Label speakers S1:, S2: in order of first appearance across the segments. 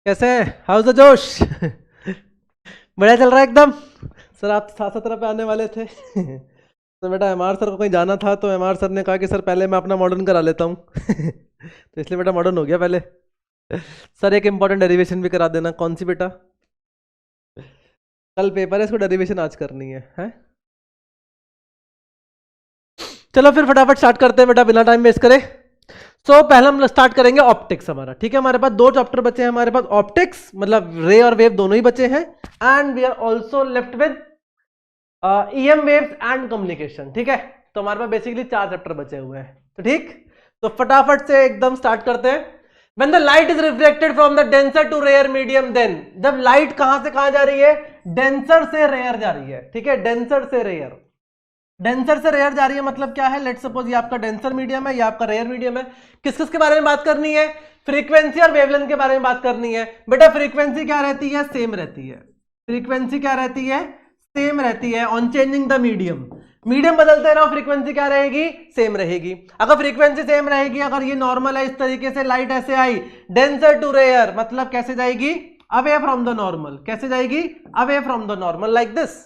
S1: कैसे है? House the जोश? बढ़िया चल रहा है एकदम। सर आप साथ साथ पे आने वाले थे। तो बेटा एमआर सर को कहीं जाना था तो एमआर सर ने कहा कि सर पहले मैं अपना मॉडर्न करा लेता हूँ। तो इसलिए बेटा मॉडर्न हो गया पहले। सर एक इंपॉर्टेंट डेरिवेशन भी करा देना। कौन सी बेटा? कल पेपर है, इसको डेरिवेशन आज करनी है? चलो फिर फटाफट स्टार्ट करते हैं बेटा, बिना टाइम वेस्ट करे। पहले हम स्टार्ट करेंगे ऑप्टिक्स हमारा। ठीक है, हमारे पास दो चैप्टर बचे हैं। हमारे पास ऑप्टिक्स मतलब रे और वेव दोनों ही बचे हैं, and we are also left with EM waves and communication. ठीक है, तो हमारे पास बेसिकली 4 चैप्टर बचे हुए हैं। तो ठीक, तो फटाफट से एकदम स्टार्ट करते हैं। When the light is reflected from the denser to rare medium, then जब लाइट कहां से कहां जा रही है? डेंसर से रेयर जा रही है। ठीक है, डेंसर से रेयर। डेंसर से रेयर जा रही है मतलब क्या है? लेट सपोज ये आपका डेंसर मीडियम है, ये आपका रेयर मीडियम है। किस किस के बारे में बात करनी है? फ्रीक्वेंसी और वेवलेंथ के बारे में बात करनी है। बेटा फ्रीक्वेंसी क्या रहती है? सेम रहती है। फ्रीक्वेंसी क्या रहती है? सेम रहती है on changing the medium. Medium बदलते रहो, फ्रीक्वेंसी क्या रहेगी? सेम रहेगी। अगर फ्रीक्वेंसी सेम रहेगी, अगर ये नॉर्मल है, इस तरीके से लाइट ऐसे आई डेंसर टू रेयर, मतलब कैसे जाएगी? Away from the normal. कैसे जाएगी? Away from the normal, like this.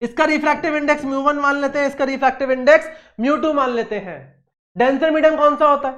S1: इसका रिफ्रैक्टिव इंडेक्स म्यू1 मान लेते हैं, इसका रिफ्रैक्टिव इंडेक्स म्यू2 मान लेते हैं। डेंसर मीडियम कौन सा होता है?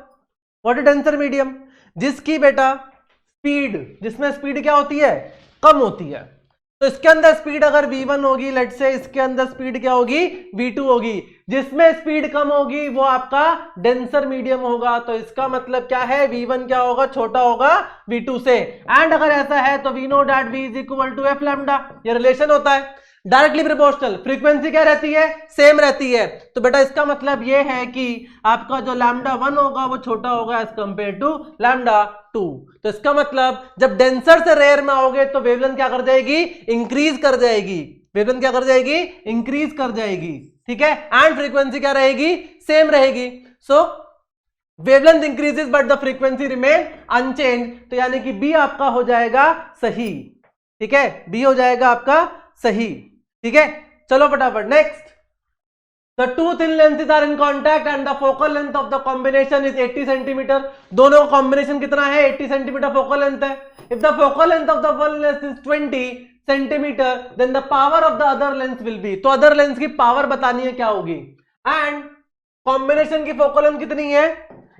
S1: What is denser medium? जिसकी बेटा स्पीड, जिसमें स्पीड क्या होती है? कम होती है। तो इसके अंदर स्पीड अगर v1 होगी, लेट से इसके अंदर स्पीड क्या होगी? v2 होगी। जिसमें स्पीड कम होगी वो आपका डेंसर मीडियम होगा। तो इसका मतलब क्या है? v1 क्या होगा? छोटा होगा v2 से। एंड अगर ऐसा है तो we know that v is equal to F lambda. ये रिलेशन होता है डायरेक्टली प्रोपोर्शनल। फ्रीक्वेंसी क्या रहती है? सेम रहती है। तो बेटा इसका मतलब यह है कि आपका जो लैम्डा 1 होगा वो छोटा होगा एज कंपेयर टू लैम्डा 2। तो इसका मतलब जब डेंसर से रेयर में आओगे तो वेवलेंथ क्या कर जाएगी? इंक्रीज कर जाएगी। वेवलेंथ क्या कर जाएगी? इंक्रीज कर जाएगी। ठीक है, एंड फ्रीक्वेंसी क्या रहेगी? सेम रहेगी। So wavelength increases but the frequency remain unchange. तो यानी कि बी आपका हो जाएगा सही। ठीक है, बी हो जाएगा आपका सही। ठीक है, चलो फटाफट next. The two thin lenses are in contact and the focal length of the combination is 80 centimeter. दोनों का कॉम्बिनेशन कितना है? 80 सेंटीमीटर फोकल लेंथ है। If the focal length of the one lens is 20 centimeter, then the power of the other lens will be, तो other lens की power बतानी है क्या होगी। एंड कॉम्बिनेशन की फोकल लेंथ कितनी है?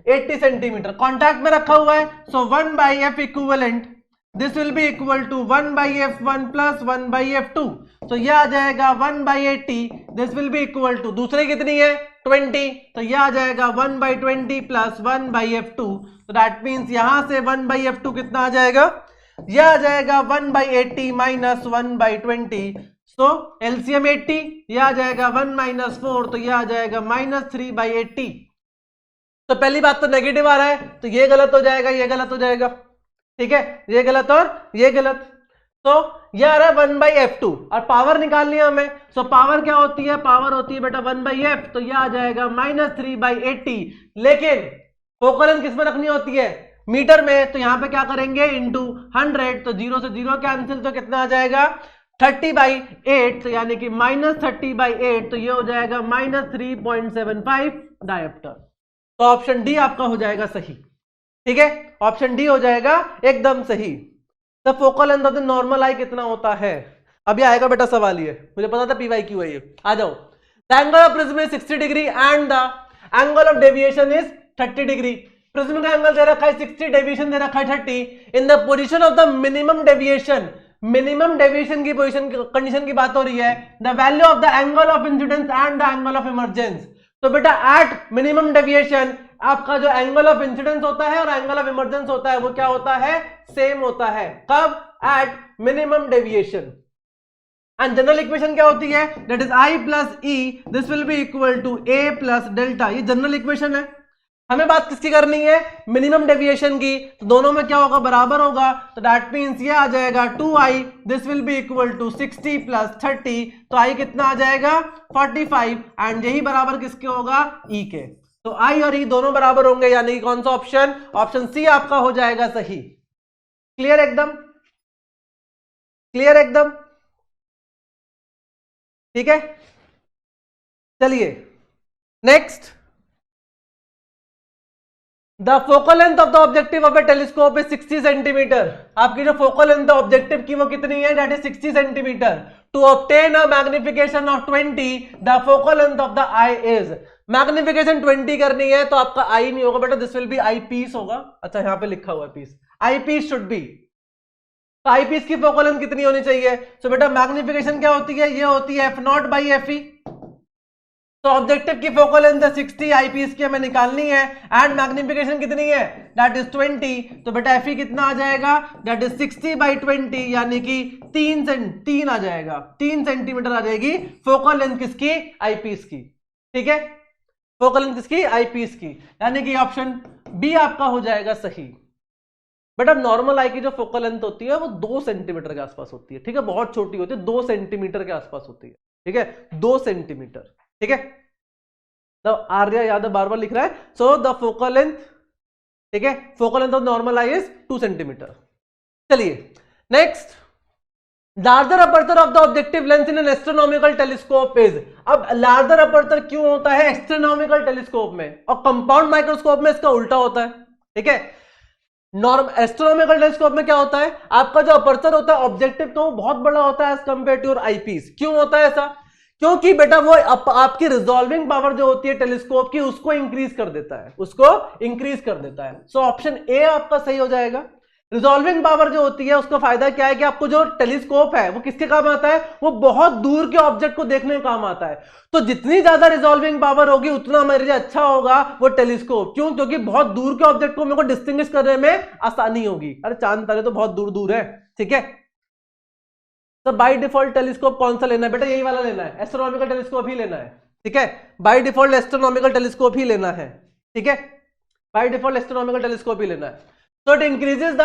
S1: 80 सेंटीमीटर। कॉन्टैक्ट में रखा हुआ है, so 1 by F equivalent this will be equal to 1 by f1 plus 1 by f2। तो यह आ जाएगा 1 by 80, this will be equal to, दूसरे कितनी है? 20, तो यह आ जाएगा 1 बाई 20 प्लस 1 बाई f2। तो दैट मीन्स यहां से 1 बाई f2 कितना आ जाएगा? यह आ जाएगा 1 by 80 minus 1 by 20। So LCM 80, यह आ जाएगा 1 माइनस 4, तो यह आ जाएगा माइनस 3 बाई 80। तो पहली बात तो नेगेटिव आ रहा है, तो ये गलत हो जाएगा, ये गलत हो जाएगा। ठीक है, ये गलत और ये गलत। तो ये आ रहा है 1 बाई f2 और पावर निकालनी है हमें। सो पावर क्या होती है? पावर होती है बेटा 1 बाई एफ, तो ये आ जाएगा माइनस 3 बाई 80। लेकिन फोकल लेंथ किस में रखनी होती है? मीटर में। तो यहां पे क्या करेंगे? इंटू 100, तो 0 से 0 कैंसिल, तो कितना आ जाएगा? 30 बाई 8, तो यानी कि माइनस 30 बाई 8, तो ये हो जाएगा माइनस 3.75 डायोप्टर। तो ऑप्शन डी आपका हो जाएगा सही। ठीक है, ऑप्शन डी हो जाएगा एकदम सही। The focal length of the normal eye कितना होता है? अभी आएगा बेटा सवाल, ये मुझे पता था पीवाई क्यू है ये। आ जाओ। The angle of prism is 60 degree and the angle of deviation is 30 degree. Prism का एंगल दे रखा है 60, डेविएशन दे रखा है 30। In the position of the minimum deviation, minimum deviation की पोजीशन कंडीशन की बात हो रही है, the value of the angle of incidence and the angle of emergence. तो बेटा एट मिनिमम डेविएशन आपका जो एंगल ऑफ इंसिडेंस होता है और एंगल ऑफ इमर्जेंस होता है वो क्या होता है? सेम होता है। कब? At minimum deviation. And general equation क्या होती है? That is I plus E, this will be equal to A plus delta. ये जनरल इक्वेशन है। हमें बात किसकी करनी है? मिनिमम डेविएशन की। तो दोनों में क्या होगा? बराबर होगा। तो दैट मींस ये आ जाएगा 2i, this will be equal to 60 plus 30, तो i कितना आ जाएगा? 45। एंड यही बराबर किसके होगा? e के। तो i और e दोनों बराबर होंगे, यानी कि कौन सा ऑप्शन? ऑप्शन सी आपका हो जाएगा सही। क्लियर एकदम? क्लियर एकदम? ठीक है, चलिए next. The focal length of the objective of A telescope is 60 centimetre. आपकी जो फोकल लेंथ है ऑब्जेक्टिव की वो कितनी है, that is 60 centimetre. To obtain a magnification of 20 the focal length of the eye is, magnification 20 करनी है तो आपका आई नहीं होगा बेटा, this will be eyepiece होगा। अच्छा यहाँ पे लिखा हुआ है piece, eyepiece should be, तो आई पीस की फोकल लेंथ कितनी होनी चाहिए। सो बेटा मैग्निफिकेशन क्या होती है, ये होती है f0 बाई एफ ई। तो ऑब्जेक्टिव की फोकल लेंथ है 60, आई पीस की हमें निकालनी है, एंड मैग्निफिकेशन कितनी है, दैट इज 20। तो बेटा एफ ई कितना आ जाएगा, दैट इज 60 बाई 20, यानी कि 3 आ जाएगा, 3 सेंटीमीटर आ जाएगी फोकल लेंथ किसकी, आई पीस की। ठीक है, फोकल लेंथ किसकी, आई पीस की, यानी कि ऑप्शन बी आपका हो जाएगा सही। बेटा नॉर्मल आई की जो फोकल लेंथ होती है वो 2 सेंटीमीटर के आसपास होती है। ठीक है, बहुत छोटी होती है, 2 सेंटीमीटर के आसपास होती है। ठीक है, 2 सेंटीमीटर। ठीक है, तो आर्या यादव बार बार लिख रहा है, सो द फोकल लेंथ, ठीक है, focal length of normal eye is 2 centimetre. चलिए next, larger aperture of the objective lens in an astronomical telescope is. अब लार्जर अपर्चर क्यों होता है एस्ट्रोनॉमिकल टेलीस्कोप में, और कंपाउंड माइक्रोस्कोप में इसका उल्टा होता है। ठीक है, एस्ट्रोनॉमिकल टेलीस्कोप में क्या होता है, आपका जो अपर्चर होता है ऑब्जेक्टिव का वो बहुत बड़ा होता है as compare to your eyepiece. क्यों होता है ऐसा, क्योंकि बेटा वो आपकी रिजॉल्विंग पावर जो होती है टेलीस्कोप की उसको इंक्रीज कर देता है, उसको इंक्रीज कर देता है। सो ऑप्शन ए आपका सही हो जाएगा। रिजॉल्विंग पावर जो होती है उसका फायदा क्या है कि आपको जो टेलीस्कोप है वो किसके काम आता है, वो बहुत दूर के ऑब्जेक्ट को देखने में काम आता है। तो जितनी ज्यादा रिजॉल्विंग पावर होगी उतना मेरे लिए अच्छा होगा वो टेलीस्कोप। क्यों, क्योंकि बहुत दूर के ऑब्जेक्ट को मेरे को डिस्टिंग्विश करने में आसानी होगी। अरे चांद तारे तो बहुत दूर दूर है। ठीक है, तो बाय डिफॉल्ट टेलीस्कोप कौन सा लेना है बेटा, यही वाला लेना है, एस्ट्रोनॉमिकल टेलीस्कोप ही लेना है। ठीक है, बाय डिफॉल्ट एस्ट्रोनॉमिकल टेलीस्कोप ही लेना है। ठीक है, बाय डिफॉल्ट एस्ट्रोनॉमिकल टेलीस्कोप ही लेना है। So it increases the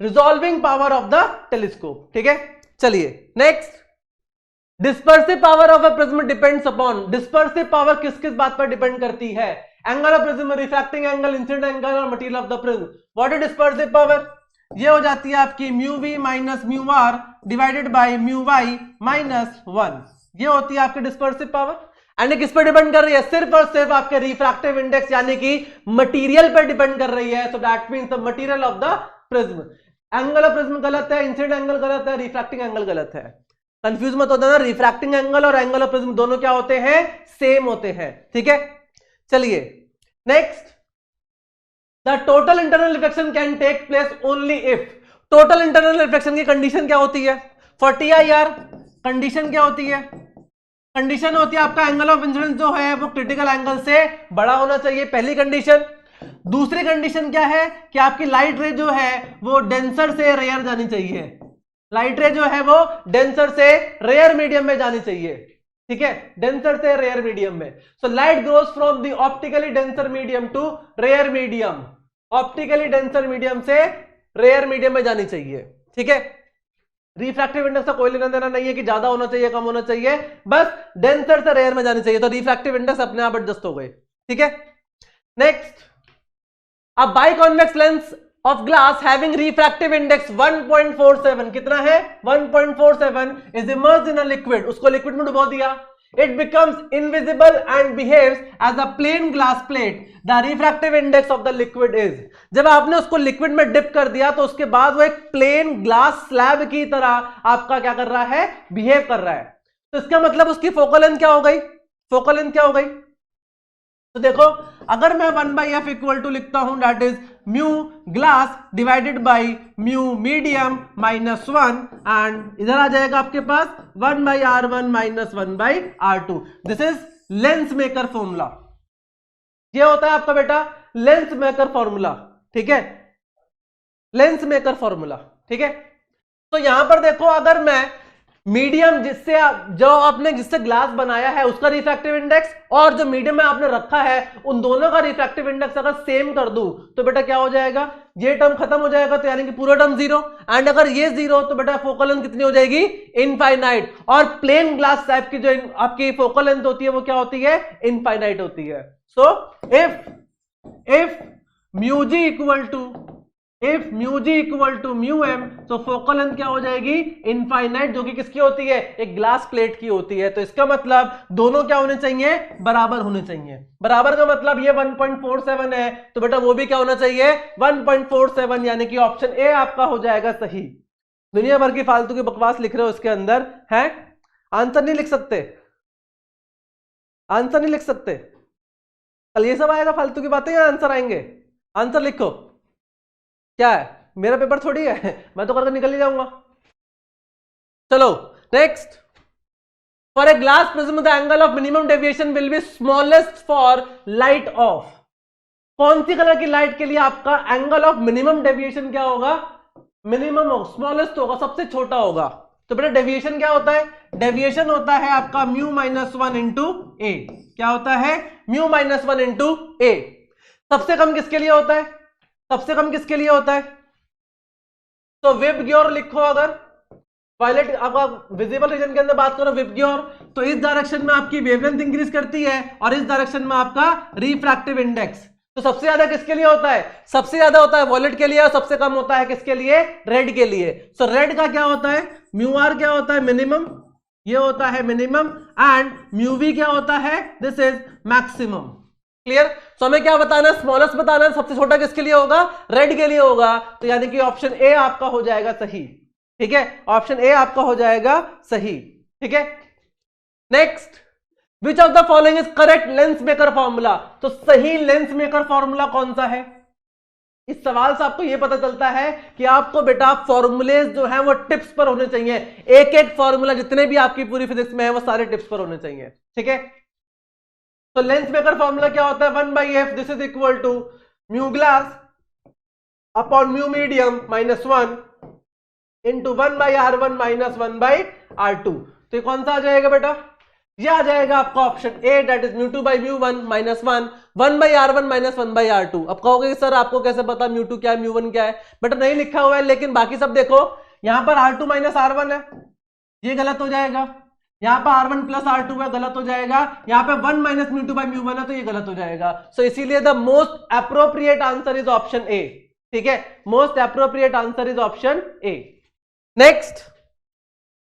S1: resolving power of the telescope. ठीक है, चलिए next, dispersive power of a prism depends upon. Dispersive power किस किस बात पर डिपेंड करती है, angle of prism, refracting angle, incident angle और material of the prism. What is dispersive power, ये हो जाती है आपकी mu v minus mu r divided by mu y minus 1। ये होती है आपकी डिस्पर्सिव पावर, एंड किस पर डिपेंड कर रही है, सिर्फ और सिर्फ आपके रिफ्रैक्टिव इंडेक्स यानी कि मटेरियल पर डिपेंड कर रही है। So that means the material of the prism. Angle of prism गलत है, इंसिडेंट एंगल गलत है, रिफ्रैक्टिंग एंगल गलत है। कंफ्यूज मत हो जाना, रिफ्रैक्टिंग एंगल और एंगल ऑफ प्रिज्म दोनों क्या होते हैं, सेम होते हैं। ठीक है, चलिए next, the total internal reflection can take place only if. Total internal reflection की कंडीशन क्या होती है, 40 IR। कंडीशन क्या होती है, कंडीशन होती है आपका एंगल ऑफ इंसिडेंस जो है वो क्रिटिकल एंगल से बड़ा होना चाहिए, पहली कंडीशन। दूसरी कंडीशन क्या है कि आपकी लाइट रे जो है वो डेंसर से रेयर जानी चाहिए, लाइट रे जो है वो डेंसर से रेयर मीडियम में जानी चाहिए। ठीक है, डेंसर से रेयर मीडियम में। So light grows from the optically denser medium to rare medium, optically denser medium से रेयर मीडियम में जानी चाहिए। ठीक है, रिफ्रैक्टिव इंडेक्स का कोई लेना देना नहीं है कि ज्यादा होना चाहिए कम होना चाहिए, बस डेंसर से रेयर में जानी चाहिए। तो रिफ्रैक्टिव इंडेक्स अपने आप एडजस्ट हो गए। ठीक है, नेक्स्ट, अब biconvex lens of glass having refractive index 1.47, कितना है 1.47, is immersed in a liquid, उसको लिक्विड में डुबो दिया, it becomes invisible and behaves as a plain glass plate. The refractive index of the liquid is, जब आपने उसको लिक्विड में डिप कर दिया तो उसके बाद वो एक प्लेन ग्लास स्लैब की तरह आपका क्या कर रहा है, बिहेव कर रहा है। तो इसका मतलब उसकी फोकल लेंथ क्या हो गई, फोकल लेंथ क्या हो गई, तो देखो अगर मैं 1/f इक्वल टू लिखता हूं that is mu glass divided by mu medium minus 1, and इधर आ जाएगा आपके पास 1/r1 minus 1/r2। This is lens maker formula, ये होता है आपका बेटा लेंस मेकर फॉर्मूला। ठीक है, लेंस मेकर फॉर्मूला। ठीक है, तो यहां पर देखो अगर मैं मीडियम जिससे जो आपने जिससे ग्लास बनाया है उसका रिफ्रैक्टिव इंडेक्स और जो मीडियम में आपने रखा है उन दोनों का रिफ्रैक्टिव इंडेक्स अगर सेम कर दूं तो बेटा क्या हो जाएगा, ये टर्म खत्म हो जाएगा, तो यानी कि पूरा टर्म 0, एंड अगर ये 0 तो बेटा फोकल लेंथ कितनी हो जाएगी, इनफाइनाइट। और प्लेन ग्लास टाइप की जो आपकी फोकल लेंथ होती है वो क्या होती है, इनफाइनाइट होती है। So if mu g equal to if mu g equal to mu m, तो फोकल लेंथ क्या हो जाएगी, इनफाइनाइट, जो कि किसकी होती है, एक ग्लास प्लेट की होती है। तो इसका मतलब दोनों क्या होने चाहिए, बराबर होने चाहिए। बराबर का मतलब ये 1.47 है, तो बेटा वो भी क्या होना चाहिए, 1.47, यानी कि ऑप्शन ए आपका हो जाएगा सही। दुनिया भर की फालतू की बकवास लिख रहे हो इसके अंदर है, आंसर नहीं लिख सकते, आंसर नहीं लिख सकते। कल ये सब आएगा फालतू की बातें या आंसर आएंगे, आंसर लिखो। क्या है, मेरा पेपर थोड़ी है, मैं तो करके निकल ही जाऊंगा। चलो next, for a glass prism the angle of minimum deviation will be smallest for light of, कौन सी कलर की लाइट के लिए आपका एंगल ऑफ मिनिमम डेविएशन क्या होगा, मिनिमम होगा, स्मॉलेस्ट होगा, सबसे छोटा होगा। तो बेटा डेविएशन क्या होता है, डेविएशन होता है आपका म्यू माइनस वन इंटू ए। क्या होता है, म्यू माइनस वन इंटू ए। सबसे कम किसके लिए होता है, सबसे कम किसके लिए होता है, तो विबग्योर लिखो। अगर वायलेट आप विजिबल रीजन के अंदर बात करो विबग्योर, तो इस डायरेक्शन में आपकी वेवलेंथ इंक्रीज करती है और इस डायरेक्शन में आपका रिफ्रैक्टिव इंडेक्स। तो सबसे ज्यादा किसके लिए होता है, सबसे ज्यादा होता है वॉयलेट के लिए और सबसे कम होता है किसके लिए, रेड के लिए। सो रेड का क्या होता है, म्यू आर क्या होता है, मिनिमम, ये होता है मिनिमम, एंड म्यू वी क्या होता है, दिस इज मैक्सिमम। क्लियर। सो हमें क्या बताना है, स्मॉलेस्ट बताना है, सबसे छोटा किसके लिए होगा, रेड के लिए होगा। तो यानी कि ऑप्शन ए आपका हो जाएगा सही। ठीक है, ऑप्शन ए आपका हो जाएगा सही। ठीक है, next, which of the following is correct lens maker formula, तो सही लेंस मेकर फॉर्मूला कौन सा है। इस सवाल से आपको यह पता चलता है कि आपको बेटा फॉर्मूले जो है वो टिप्स पर होने चाहिए। एक एक फॉर्मूला जितने भी आपकी पूरी फिजिक्स में है वो सारे टिप्स पर होने चाहिए। ठीक है, तो लेंस मेकर फॉर्मूला क्या होता है, 1/f, this is equal to mu glass upon mu medium minus 1 into 1/r1 minus 1/r2। तो ये कौन सा आ जाएगा बेटा, ये आ जाएगा आपका option A, that is mu two by mu one minus 1/r1 minus 1/r2। अब कहोगे सर आपको कैसे पता म्यू2 क्या है म्यू वन क्या है, बेटा नहीं लिखा हुआ है, लेकिन बाकी सब देखो, यहां पर r2 माइनस r1 है, ये गलत हो जाएगा, यहां पर r1 प्लस r2 है, गलत हो जाएगा, यहां पे 1 माइनस म्यू2 बाई म्यू वन है, तो ये गलत हो जाएगा। सो इसीलिए the most appropriate answer is option ए। ठीक है, most appropriate answer is option A. Next,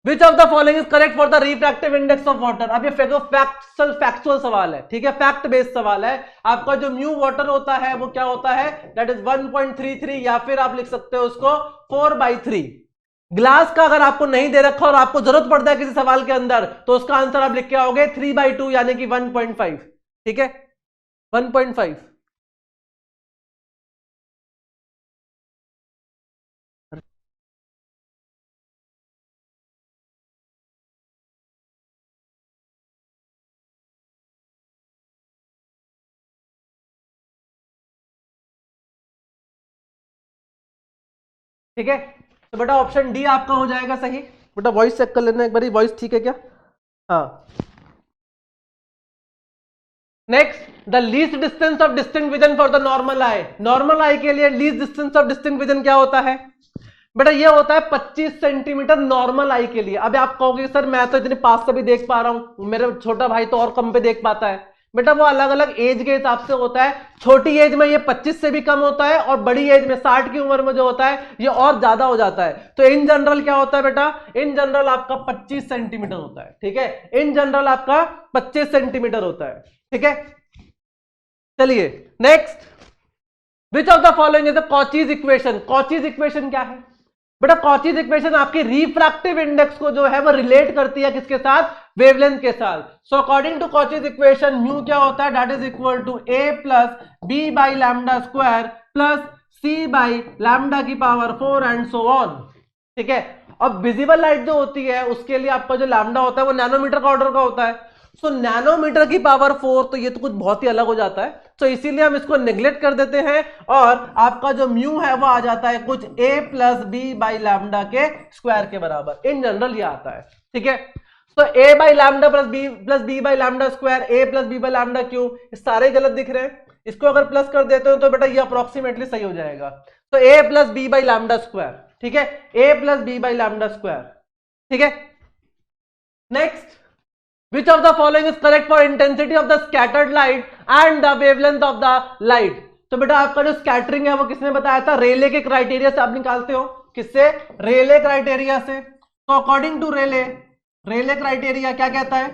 S1: which of the following is correct for the refractive index of water. अब ये फैक्चुअल सवाल है, ठीक है, फैक्ट बेस्ड सवाल है। आपका जो म्यू वाटर होता है वो क्या होता है, दैट इज 1.33, या फिर आप लिख सकते हो उसको 4/3। ग्लास का अगर आपको नहीं दे रखा और आपको जरूरत पड़ता है किसी सवाल के अंदर, तो उसका आंसर आप लिख के आओगे 3/2, यानी कि 1.5। ठीक है, 1.5। ठीक है, तो बेटा ऑप्शन डी आपका हो जाएगा सही। बेटा वॉइस चेक कर लेना एक बार, वॉइस ठीक है क्या, हाँ। Next, the least distance of distinct vision for the normal eye. Normal eye के लिए least distance of distinct vision क्या होता है, बेटा ये होता है 25 सेंटीमीटर नॉर्मल आई के लिए। अब आप कहोगे सर मैं तो इतने पास से भी देख पा रहा हूं, मेरा छोटा भाई तो और कम पे देख पाता है। बेटा वो अलग अलग एज के हिसाब से होता है, छोटी एज में ये 25 से भी कम होता है और बड़ी एज में 60 की उम्र में जो होता है ये और ज्यादा हो जाता है। तो इन जनरल क्या होता है बेटा, इन जनरल आपका 25 सेंटीमीटर होता है। ठीक है, इन जनरल आपका 25 सेंटीमीटर होता है। ठीक है, चलिए next, which of the following is the Cauchy's equation. Cauchy's equation क्या है बेटा, कॉचीज इक्वेशन आपकी रिफ्रैक्टिव इंडेक्स को जो है वो रिलेट करती है किसके साथ, वेवलेंथ के साथ। So according to Cauchy's equation mu क्या होता है, that is equal to a plus B by lambda square plus C by lambda की पावर 4 एंड सो ऑन। ठीक है, अब विजिबल लाइट जो होती है उसके लिए आपका जो लैम्डा होता है वो नैनोमीटर का ऑर्डर का होता है। सो नैनोमीटर की पावर 4, तो ये तो कुछ बहुत ही अलग हो जाता है, तो इसीलिए हम इसको नेग्लेक्ट कर देते हैं और आपका जो म्यू है वो आ जाता है कुछ a plus B by lambda के स्क्वायर के बराबर। इन जनरल ये आता है। ठीक है, तो a by lambda plus B by lambda square, a plus B by lambda cube, सारे गलत दिख रहे हैं। इसको अगर प्लस कर देते हो तो बेटा ये अप्रोक्सीमेटली सही हो जाएगा। तो a plus B by lambda square, ठीक है, a plus B by lambda square. ठीक है, next, which of the following is correct for intensity of the scattered light and the wavelength of the light। तो बेटा आपका जो scattering है वो किसने बताया था? रेले के क्राइटेरिया से आप निकालते हो। किससे? रेले क्राइटेरिया से। तो अकॉर्डिंग टू रेले क्राइटेरिया क्या कहता है?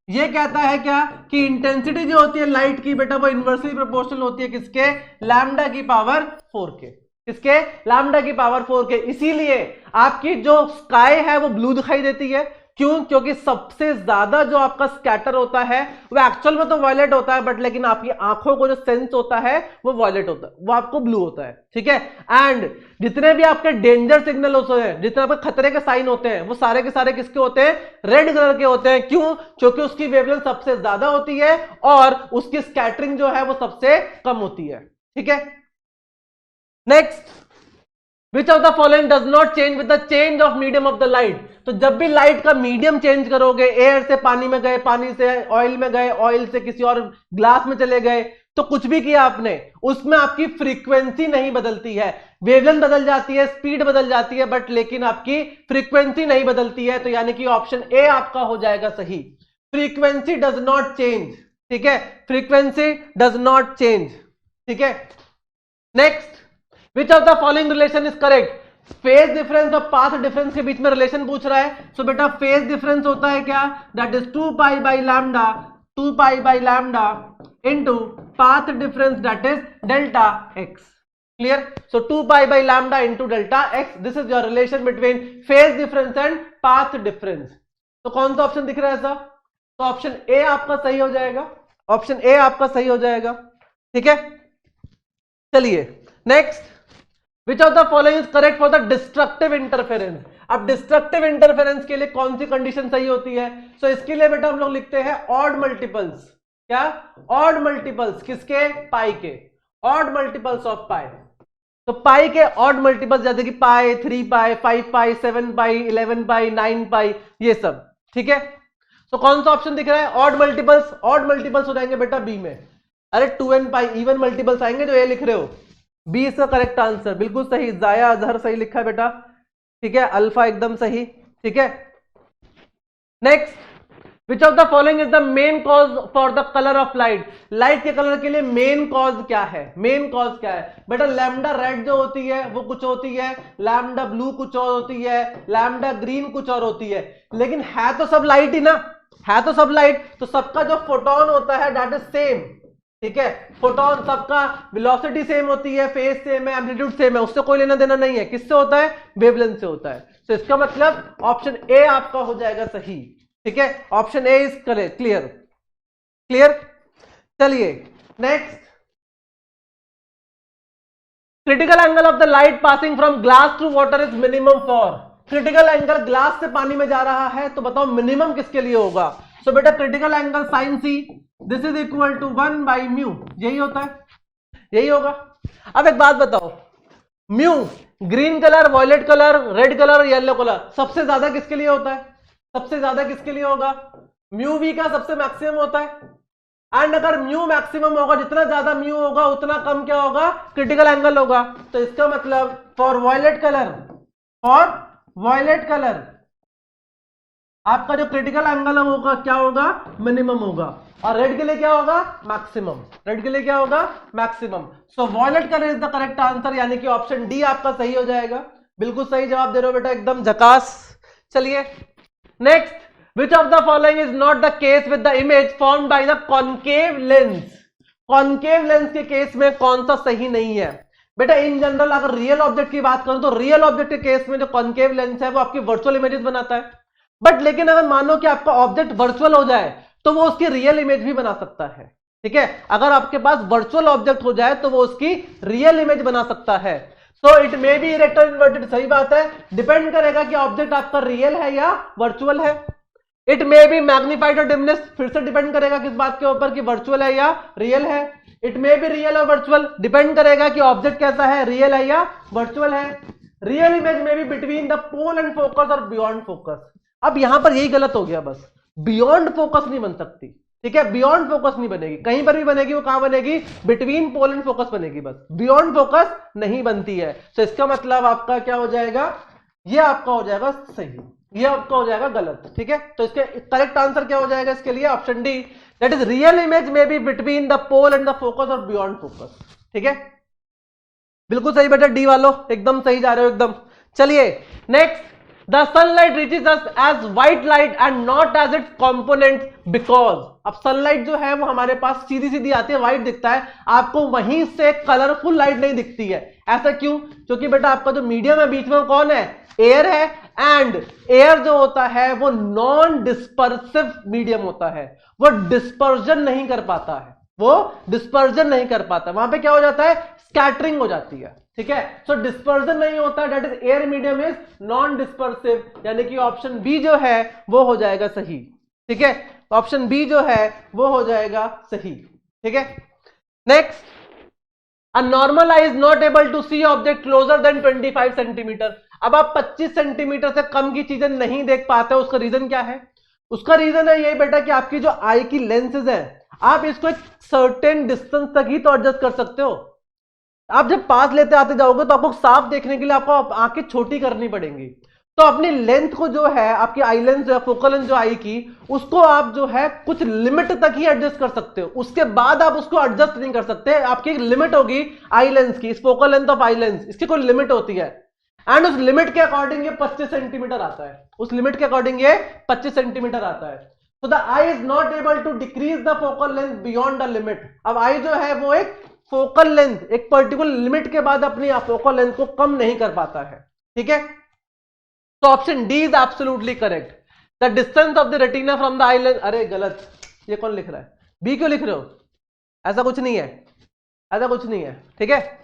S1: ये कहता है क्या कि इंटेंसिटी जो होती है लाइट की बेटा वो इनवर्सली प्रोपोर्शनल होती है किसके? लैम्डा की पावर 4 के। किसके? लैम्डा की पावर 4 के। इसीलिए आपकी जो स्काई है वो ब्लू दिखाई देती है। क्यों? क्योंकि सबसे ज्यादा जो आपका स्कैटर होता है वो एक्चुअल में तो वायलेट होता है, बट लेकिन आपकी आंखों को जो सेंस होता है वो वायलेट होता है, वो आपको ब्लू होता है। ठीक है। एंड जितने भी आपके डेंजर सिग्नल होते हैं, जितने आपके खतरे के साइन होते हैं, वो सारे के सारे किसके होते हैं? रेड कलर के होते हैं। क्यों? क्योंकि उसकी वेवलेंथ सबसे ज्यादा होती है और उसकी स्कैटरिंग जो है वो सबसे कम होती है। ठीक है। Next, Which of the following does not change with the change of medium of the light? तो जब भी लाइट का मीडियम चेंज करोगे, एयर से पानी में गए, पानी से ऑयल में गए, ऑयल से किसी और ग्लास में चले गए, तो कुछ भी किया आपने, उसमें आपकी फ्रीक्वेंसी नहीं बदलती है। वेवलेंथ बदल जाती है, स्पीड बदल जाती है, बट लेकिन आपकी फ्रीक्वेंसी नहीं बदलती है। तो यानी कि ऑप्शन ए आपका हो जाएगा सही। Frequency does not change. ठीक है, फ्रीक्वेंसी डज नॉट चेंज। ठीक है। Next, Which of the following relation is correct? Phase difference और पाथ डिफरेंस के बीच में रिलेशन पूछ रहा है। सो बेटा फेज डिफरेंस होता है क्या? That is 2 pi by lambda into path difference that is delta x. Clear? So 2 pi by lambda into delta x, this is your relation between phase difference and path difference. तो कौन सा option दिख रहा है ऐसा? तो option A आपका सही हो जाएगा। ऑप्शन ए आपका सही हो जाएगा। ठीक है। चलिए next, Which of the following is correct for the destructive interference? अब डिस्ट्रक्टिव इंटरफेरेंस के लिए कौन सी कंडीशन सही होती है? सो इसके लिए बेटा हम लोग लिखते हैं ऑड मल्टीपल्स। क्या? ऑड मल्टीपल्स किसके? पाई के। ऑड मल्टीपल्स ऑफ पाई। तो पाई के ऑड मल्टीपल्स जैसे कि पाई, 3 पाई, 5 पाई, 7 पाई, 11 पाई, 9 पाई, ये सब। ठीक है। तो कौन सा ऑप्शन दिख रहा है? Odd multiples. ऑड मल्टीपल्स हो जाएंगे बेटा बी में। अरे 2n पाई इवन मल्टीपल्स आएंगे जो ये लिख रहे हो। बी इसका करेक्ट आंसर, बिल्कुल सही। जाया अजहर सही लिखा है बेटा। ठीक है। अल्फा एकदम सही। ठीक है। Next, which of the following is the main cause for the colour of light? Light के कलर के लिए मेन कॉज क्या है? मेन कॉज क्या है बेटा? लैम्डा रेड जो होती है वो कुछ होती है, लैम्डा ब्लू कुछ और होती है, लैम्डा ग्रीन कुछ और होती है, लेकिन है तो सब लाइट ही ना। है तो सब लाइट, तो सबका जो फोटोन होता है दैट इज सेम। ठीक है। फोटोन सबका वेलोसिटी सेम होती है, फेज सेम है, एम्पलीट्यूड सेम है, उससे कोई लेना देना नहीं है। किससे होता है? वेवलेंथ से होता है। तो इसका मतलब ऑप्शन ए आपका हो जाएगा सही। ठीक है। Option A is correct. Clear? Clear? चलिए next, critical angle of the light passing from glass to water is minimum for? Critical angle glass से पानी में जा रहा है, तो बताओ मिनिमम किसके लिए होगा? सो बेटा critical angle sine C, this is equal to 1 by mu. यही होता है, यही होगा। अब एक बात बताओ, mu green colour, violet colour, red colour, yellow colour, सबसे ज्यादा किसके लिए होता है? सबसे ज्यादा किसके लिए होगा? म्यू वी का सबसे मैक्सिमम होता है। एंड अगर म्यू मैक्सिमम होगा, जितना ज्यादा म्यू होगा उतना कम क्या होगा? क्रिटिकल एंगल होगा। तो इसका मतलब फॉर वॉयलेट कलर आपका जो क्रिटिकल एंगल है वो क्या होगा? मिनिमम होगा। और रेड के लिए क्या होगा? मैक्सिमम। रेड के लिए क्या होगा? Maximum. So violet colour is the correct answer, यानी कि ऑप्शन डी आपका सही हो जाएगा। बिल्कुल सही जवाब दे रहे हो बेटा, एकदम झकास। चलिए next, which of the following is not the case with the image formed by the concave lens? Concave lens के केस में कौन सा सही नहीं है बेटा? इन जनरल अगर रियल ऑब्जेक्ट की बात करूं तो रियल ऑब्जेक्ट के केस में जो कॉनकेव लेंस है वो आपकी वर्चुअल इमेजेस बनाता है। बट लेकिन अगर मानो कि आपका ऑब्जेक्ट वर्चुअल हो जाए तो वो उसकी रियल इमेज भी बना सकता है। ठीक है। अगर आपके पास वर्चुअल ऑब्जेक्ट हो जाए तो वो उसकी रियल इमेज बना सकता है। So it may be erect और इन्वर्टेड, सही बात है। डिपेंड करेगा कि ऑब्जेक्ट आपका रियल है या वर्चुअल है। इट मे बी मैग्नीफाइड और डिमिनिश्ड, फिर से डिपेंड करेगा किस बात के ऊपर कि वर्चुअल है या रियल है। इट मे बी रियल और वर्चुअल, डिपेंड करेगा कि ऑब्जेक्ट कैसा है, रियल है या वर्चुअल है। रियल इमेज में भी between the pole and focus और बियॉन्ड फोकस। अब यहां पर यही गलत हो गया, बस बियॉन्ड फोकस नहीं बन सकती। ठीक है। बियॉन्ड फोकस नहीं बनेगी, कहीं पर भी बनेगी वो कहां बनेगी? बिटवीन पोल एंड फोकस बनेगी, बस बियॉन्ड फोकस नहीं बनती है। तो इसका मतलब आपका क्या हो जाएगा? ये आपका हो जाएगा सही, ये आपका हो जाएगा गलत। ठीक है। तो इसके करेक्ट आंसर क्या हो जाएगा इसके लिए? Option D, that is real image में be between the pole and the focus और बियॉन्ड फोकस। ठीक है, बिल्कुल सही बेटा, डी वालों एकदम सही जा रहे हो एकदम। चलिए next, the sunlight reaches us as white light and not as its component because, अब सनलाइट जो है वो हमारे पास सीधी सीधी आती है, व्हाइट दिखता है, आपको वहीं से कलरफुल लाइट नहीं दिखती है। ऐसा क्यों? क्योंकि बेटा आपका जो मीडियम है बीच में वो कौन है? एयर है, एंड एयर जो होता है वो नॉन डिस्पर्सिव मीडियम होता है, वो डिस्पर्जन नहीं कर पाता है, वो डिस्पर्जन नहीं कर पाता, वहां पे क्या हो जाता है? स्कैटरिंग हो जाती है। ठीक है, सो डिस्पर्जन नहीं होता, that is air medium is non dispersive, यानी कि ऑप्शन बी जो है वो हो जाएगा सही। ठीक है, ऑप्शन बी जो है वो हो जाएगा सही। ठीक है, next, a normal eye is not able to see object closer than 25 centimetre. अब आप 25 सेंटीमीटर से कम की चीजें नहीं देख पाते, उसका रीजन क्या है? उसका रीजन है ये बेटा कि आपकी जो आई की लेंसेज है, आप इसको एक सर्टेन डिस्टेंस तक ही तो एडजस्ट कर सकते हो। आप जब पास लेते आते जाओगे तो आपको साफ देखने के लिए आपको आंखें छोटी करनी पड़ेंगी, तो अपनी लेंथ को जो है, आपकी आई लेंथ जो है, फोकल लेंथ जो आई की, उसको आप जो है कुछ लिमिट तक ही एडजस्ट कर सकते हो, उसके बाद आप उसको एडजस्ट नहीं कर सकते। आपकी एक लिमिट होगी आई लेंथ की, इस focal length of I length, इसकी कोई लिमिट होती है, एंड उस लिमिट के अकॉर्डिंग ये 25 सेंटीमीटर आता है, उस लिमिट के अकॉर्डिंग ये 25 सेंटीमीटर आता है। तो the eye is not able to decrease the focal length beyond the limit. अब आई जो है वो एक फोकल लेंथ, एक पर्टिकुलर लिमिट के बाद अपनी फोकल लेंथ को कम नहीं कर पाता है। ठीक है, तो option D is absolutely correct, the distance of the retina from the eye lens. अरे गलत, ये कौन लिख रहा है? बी क्यों लिख रहे हो? ऐसा कुछ नहीं है, ऐसा कुछ नहीं है। ठीक है,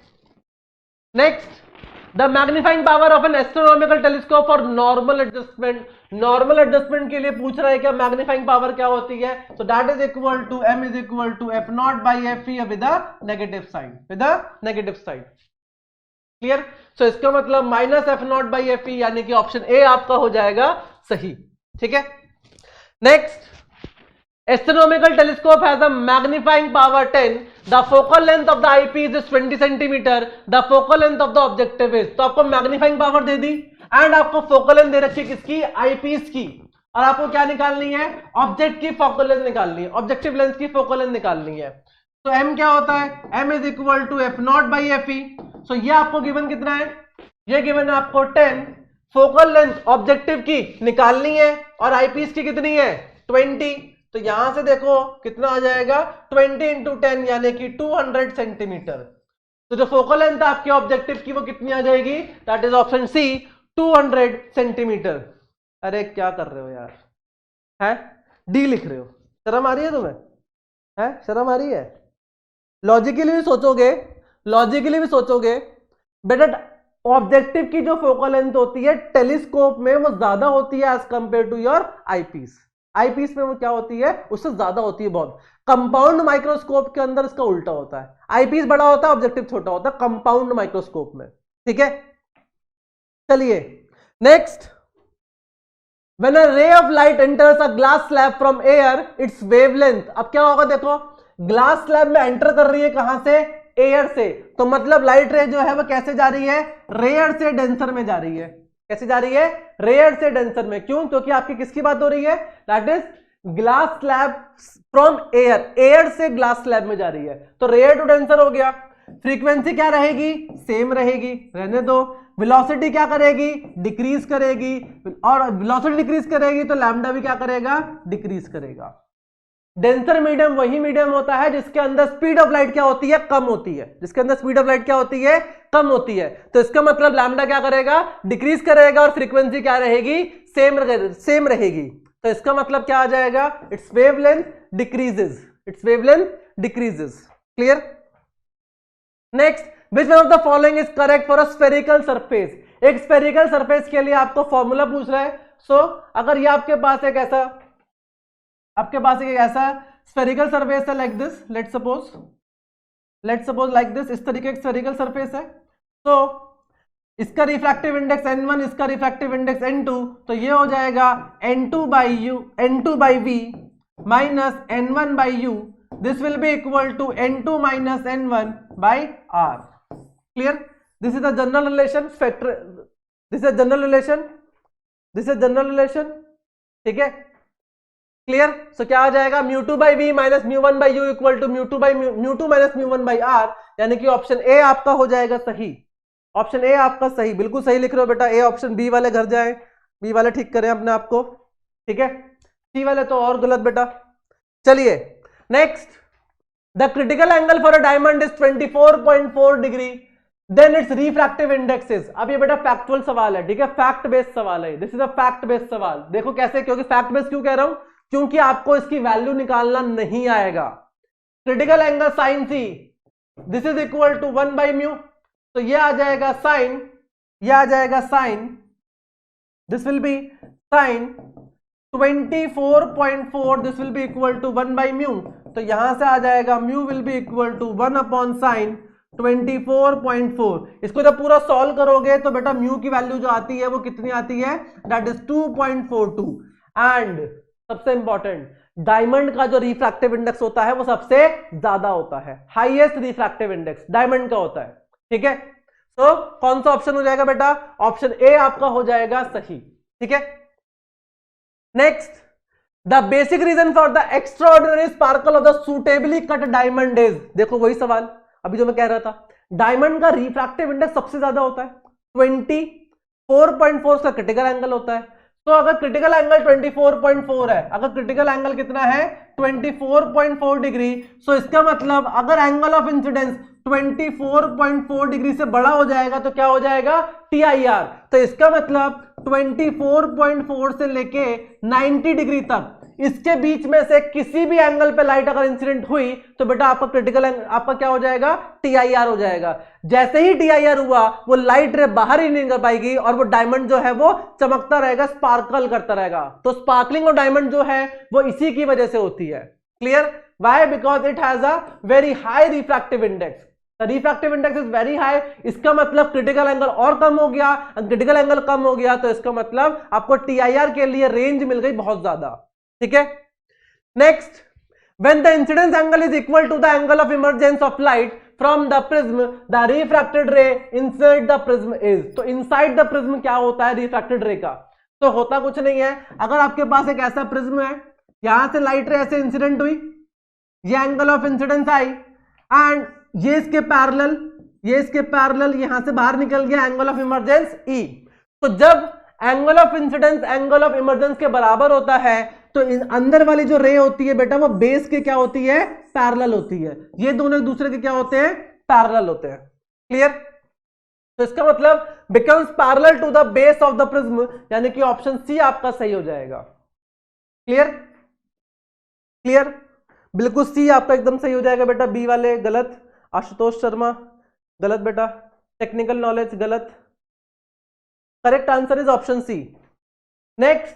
S1: next, the magnifying power of N astronomical telescope for normal adjustment. Normal adjustment के लिए पूछ रहा है क्या मैग्नीफाइंग पावर क्या होती है? तो that is equal to M is equal to F not by F E with a negative sign, with a negative sign. Clear? So इसका मतलब minus F not by F E, यानी कि option A आपका हो जाएगा सही। ठीक है, next, astronomical telescope has a magnifying power 10, the focal length of the eyepiece is 20 centimeter, the focal length of the objective is, तो आपको magnifying power they the and आपको फोकल लेंथ दे रखी है किसकी? आईपीस की, और आपको क्या निकालनी है? ऑब्जेक्ट की फोकल लेंथ निकालनी है, ऑब्जेक्टिव लेंथ की फोकल लेंथ निकालनी है। तो m क्या होता है? m is equal to F not by F E. So ये आपको गिवन कितना है? ये गिवन है आपको 10, फोकल लेंथ ऑब्जेक्टिव की निकालनी है और आईपीस की कितनी है? 20। तो यहां से देखो कितना आ जाएगा? 20 इंटू 10 यानी कि 200 सेंटीमीटर। तो जो फोकल लेंथ है आपके ऑब्जेक्टिव की वो कितनी आ जाएगी? That is option C, 200 centimetre. अरे क्या कर रहे हो यार, है डी लिख रहे हो? शर्म आ रही है तुम्हें? है शर्म आ रही है? लॉजिकली भी सोचोगे, लॉजिकली भी सोचोगे बेटा, ऑब्जेक्टिव की जो फोकल लेंथ होती है टेलीस्कोप में वो ज्यादा होती है as compare to your eyepiece. Eyepiece में वो क्या होती है? उससे ज्यादा होती है बहुत। कंपाउंड माइक्रोस्कोप के अंदर इसका उल्टा होता है, आईपीस बड़ा होता है, ऑब्जेक्टिव छोटा होता है कंपाउंड माइक्रोस्कोप में। ठीक है, चलिए next, when a ray of light enters a glass slab from air it's wavelength. अब क्या होगा देखो, ग्लास स्लैब में एंटर कर रही है कहां से? एयर से, तो मतलब लाइट रे जो है वो कैसे जा रही है? रेयर से डेंसर में जा रही है। कैसे जा रही है? रेयर से डेंसर में। क्यों? क्योंकि आपकी किसकी बात हो रही है? That is glass slab from air, air से ग्लास स्लैब में जा रही है, तो रेयर टू डेंसर हो गया। फ्रीक्वेंसी क्या रहेगी? सेम रहेगी, रहने दो। वेलोसिटी क्या करेगी? डिक्रीज करेगी, और वेलोसिटी डिक्रीज करेगी तो लैम्डा भी क्या करेगा? डिक्रीज करेगा। डेंसर मीडियम वही मीडियम होता है जिसके अंदर स्पीड ऑफ लाइट क्या होती है? कम होती है। जिसके अंदर स्पीड ऑफ लाइट क्या होती है? कम होती है। तो इसका मतलब लैम्डा क्या करेगा? डिक्रीज करेगा, और फ्रीक्वेंसी क्या रहेगी? सेम रहेगी। तो इसका मतलब क्या आ जाएगा? It's wavelength decreases, it's wavelength decreases. Clear? Next, which one of the following is correct for a spherical surface. एक स्फेरिकल सरफेस के लिए आपको फॉर्मूला पूछ रहा है। सो अगर ये आपके पास एक ऐसा स्फेरिकल सरफेस है like this, let's suppose like this, इस तरीके का स्फेरिकल सरफेस है, तो इसका रिफ्रैक्टिव इंडेक्स n1, इसका रिफ्रैक्टिव इंडेक्स n2, तो ये हो जाएगा n2 by v minus n1 by u, this will be equal to n2 minus n1 by r। Clear? This is the general relation, this is general relation, ठीक है। Clear? So क्या आ जाएगा, μ2 by v minus μ1 by u equal to μ2 minus μ1 by r, यानी कि option A आपका हो जाएगा सही। ऑप्शन ए आपका सही, बिल्कुल सही लिख रहे हो बेटा। ए ऑप्शन, बी वाले घर जाए, बी वाले ठीक करें अपने आप को, ठीक है। सी वाले तो और गलत बेटा। चलिए next, the critical angle for a diamond is 24.4 degree, then its refractive index is. अब ये बेटा फैक्चुअल सवाल है, ठीक है, फैक्ट बेस्ड सवाल है, this is a fact based सवाल। देखो कैसे, क्योंकि फैक्ट बेस्ड क्यों कह रहा हूं, क्योंकि आपको इसकी वैल्यू निकालना नहीं आएगा। Critical angle sine C, this is equal to 1 by mu, तो ये आ जाएगा साइन, ये आ जाएगा sine, this will be sine 24.4, this will be equal to 1 by mu, तो यहां से आ जाएगा mu will be equal to 1 upon sine 24.4। इसको जब पूरा सॉल्व करोगे तो बेटा म्यू की वैल्यू जो आती है वो कितनी आती है, दैट इज 2.42। एंड सबसे इंपॉर्टेंट, डायमंड का जो रिफ्रैक्टिव इंडेक्स होता है वो सबसे ज्यादा होता है, हाईएस्ट रिफ्रैक्टिव इंडेक्स डायमंड का होता है, ठीक है। तो कौन सा ऑप्शन हो जाएगा बेटा, ऑप्शन ए आपका हो जाएगा सही, ठीक है। Next, the basic reason for the extraordinary sparkle of the suitably cut diamond is, देखो वही सवाल अभी जो मैं कह रहा था, डायमंड का रिफ्रैक्टिव इंडेक्स सबसे ज्यादा होता है 24.4 का क्रिटिकल एंगल होता है। तो अगर क्रिटिकल एंगल 24.4 है, अगर क्रिटिकल एंगल कितना है 24.4 डिग्री, सो इसका मतलब अगर एंगल ऑफ इंसिडेंस 24.4 डिग्री से बड़ा हो जाएगा तो क्या हो जाएगा, TIR। तो इसका मतलब 24.4 से लेके 90 डिग्री तक, इसके बीच में से किसी भी एंगल पे लाइट अगर इंसिडेंट हुई तो बेटा आपका क्रिटिकल एंगल आपका क्या हो जाएगा, TIR हो जाएगा। जैसे ही TIR हुआ वो लाइट रे बाहर ही नहीं कर पाएगी और वो डायमंड जो है वो चमकता रहेगा, स्पार्कल करता रहेगा। तो स्पार्कलिंग ऑफ डायमंड जो है वो इसी की वजह से होती है। Clear? Why? Because it has a very high refractive index, the refractive index is very high. इसका मतलब क्रिटिकल एंगल और कम हो गया, क्रिटिकल एंगल कम हो गया तो इसका मतलब आपको TIR के लिए रेंज मिल गई बहुत ज्यादा, ठीक है। Next, when the incidence angle is equal to the angle of emergence of light from the prism, the refracted ray inside the prism is. तो इनसाइड द प्रिज्म क्या होता है रिफ्रैक्टेड रे का, तो होता कुछ नहीं है। अगर आपके पास एक ऐसा प्रिज्म है, यहां से लाइट रे ऐसे इंसिडेंट हुई, ये angle of incidence I and ये इसके पैरेलल, ये इसके पैरेलल यहां से बाहर निकल गया एंगल ऑफ इमर्जेंस E। तो जब angle of incidence angle of emergence के बराबर होता है तो अंदर वाली जो रे होती है बेटा वो बेस के क्या होती है, पैरेलल होती है। ये दोनों एक दूसरे के क्या होते हैं, पैरेलल होते हैं। क्लियर? तो इसका मतलब becomes parallel to the base of the prism, यानी कि ऑप्शन सी आपका सही हो जाएगा। क्लियर? क्लियर? बिल्कुल सी आपका एकदम सही हो जाएगा बेटा। बी वाले गलत, आशुतोष शर्मा गलत बेटा, टेक्निकल नॉलेज गलत, correct answer is option C. Next,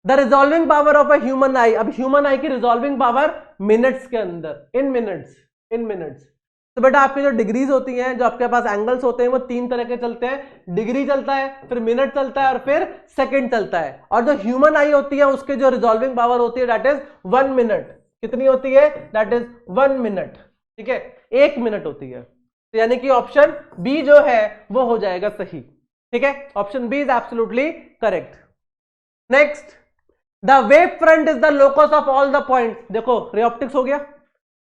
S1: the resolving power of a human eye. अब ह्यूमन आई की रिजॉल्विंग पावर मिनट्स के अंदर, इन मिनट्स, इन मिनट्स। तो बेटा आपकी जो डिग्रीज होती हैं, जो आपके पास एंगल्स होते हैं वो तीन तरह के चलते हैं, डिग्री चलता है, फिर मिनट चलता है और फिर सेकंड चलता है। और जो ह्यूमन आई होती है उसके जो रिजॉल्विंग पावर होती है दैट इज 1 मिनट। कितनी होती है, दैट इज 1 मिनट, ठीक है, 1 मिनट होती है। तो यानी कि ऑप्शन बी जो है वो हो जाएगा सही, ठीक है, option B is absolutely correct. Next, the wave front is the locus of all the points. देखो रे ऑप्टिक्स हो गया,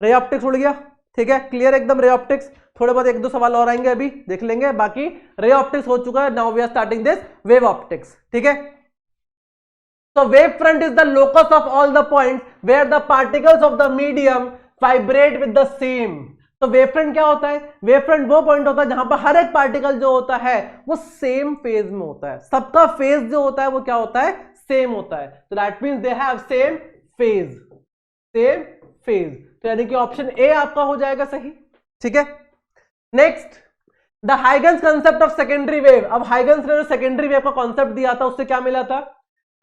S1: रे ऑप्टिक्स उड़ गया, ठीक है, क्लियर एकदम रे ऑप्टिक्स। थोड़े बहुत एक दो सवाल और आएंगे अभी देख लेंगे, बाकी रे ऑप्टिक्स हो चुका है। Now we are starting this wave optics, ठीक है। So wave front is the locus of all the points where the particles of the medium vibrate with the same. तो वेव फ्रंट क्या होता है, wave front वो point होता है जहां पर हर एक पार्टिकल जो होता है वो सेम फेज में होता है, सबका फेज जो होता है वो क्या होता है, सेम होता है। तो that means they have same phase, same phase. तो यानी कि ऑप्शन ए आपका हो जाएगा सही, ठीक है। Next, the Huygens concept of secondary wave. अब हाइगन्स ने जो सेकेंडरी वेव का कॉन्सेप्ट दिया था उससे क्या मिला था,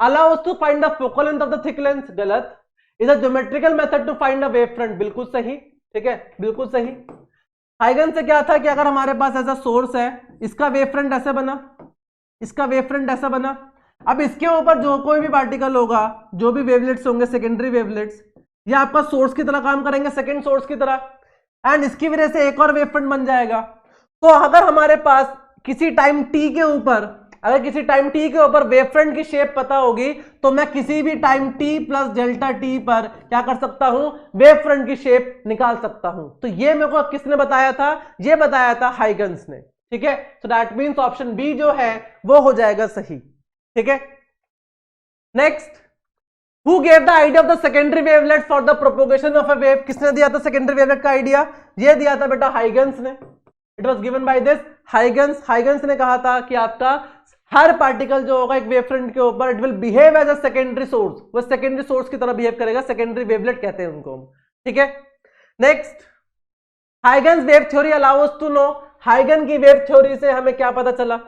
S1: allow us to find the focal length of the thick lens, गलत। is a geometrical method to find a wave front, बिल्कुल सही, ठीक है, बिल्कुल सही। हाइगन से क्या था कि अगर हमारे पास ऐसा सोर्स है, इसका वेव फ्रंट ऐसे बना, इसका वेव फ्रंट ऐसा बना, अब इसके ऊपर जो कोई भी पार्टिकल होगा, जो भी वेवलेट्स होंगे, सेकेंडरी वेवलेट्स, ये आपका सोर्स की तरह काम करेंगे, सेकेंड सोर्स की तरह, एंड इसकी वजह से एक और वेव फ्रंट बन जाएगा। तो अगर हमारे पास किसी टाइम t के ऊपर अगर किसी टाइम टी के ऊपर वेव फ्रंट की शेप पता होगी तो मैं किसी भी time T plus delta T पर क्या कर सकता हूं, वेव फ्रंट की शेप निकाल सकता हूं। तो ये मेरे को किसने बताया था, ये बताया था हाइगन्स ने, ठीक है। So that means option B जो है वो हो जाएगा सही, ठीक है। Next, who gave the idea of the secondary wavelet for the propagation of a wave, किसने दिया था सेकेंडरी वेवलेट का आइडिया, ये दिया था बेटा हाइगन्स ने। It was given by this Huygens. Huygens ने कहा था कि आपका हर पार्टिकल जो होगा एक वेव फ्रंट के ऊपर it will behave as a secondary source, वो सेकेंडरी सोर्स की तरह बिहेव करेगा, सेकेंडरी वेवलेट कहते हैं उनको, ठीक है। Next, Huygens wave theory allow us to know, Huygen की वेव थ्योरी से हमें क्या पता चला,